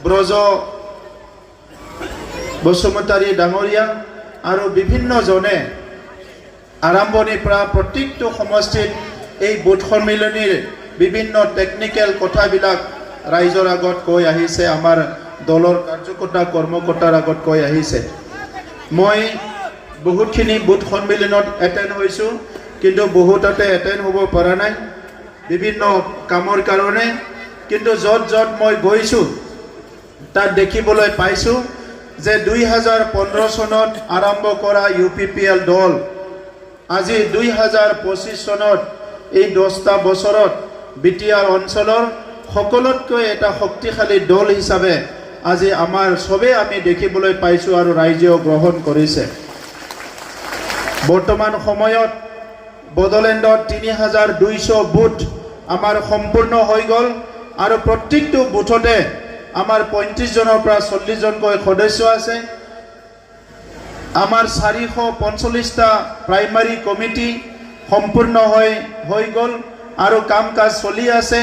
ব্ৰজ বসুমতাৰী ডাঙৰীয়া আৰু বিভিন্নজনে আৰম্ভণিৰ পৰা প্ৰত্যেকটো সমষ্টিত এই বুথ সন্মিলনীৰ বিভিন্ন টেকনিক্যাল কথাবিলাক ৰাইজৰ আগত কৈ আহিছে, আমাৰ দলৰ কাৰ্যকৰ্তা কৰ্মকৰ্তাৰ আগত কৈ আহিছে। মই বহুতখিনি বুথ সন্মিলনত এটেণ্ড হৈছোঁ, কিন্তু বহুততে এটেণ্ড হ'ব পৰা নাই বিভিন্ন কামৰ কাৰণে। কিন্তু য'ত য'ত মই গৈছোঁ তাত দেখিবলৈ পাইছোঁ যে 2015 চনত আৰম্ভ কৰা UPPL দল আজি 2025 চনত এই 10টা বছৰত বিটিআৰ অঞ্চলৰ সকলোতকৈ এটা শক্তিশালী দল হিচাপে আজি আমাৰ সবে আমি দেখিবলৈ পাইছোঁ আৰু ৰাইজেও গ্ৰহণ কৰিছে। বৰ্তমান সময়ত বড়োলেণ্ডত 3200 বুথ আমাৰ সম্পূৰ্ণ হৈ গ'ল আৰু প্ৰত্যেকটো বুথতে আমাৰ 35 জনৰ পৰা 40 জনকৈ সদস্য আছে। আমাৰ 445টা প্ৰাইমাৰী কমিটি সম্পূৰ্ণ হৈ গ'ল আৰু কাম কাজ চলি আছে।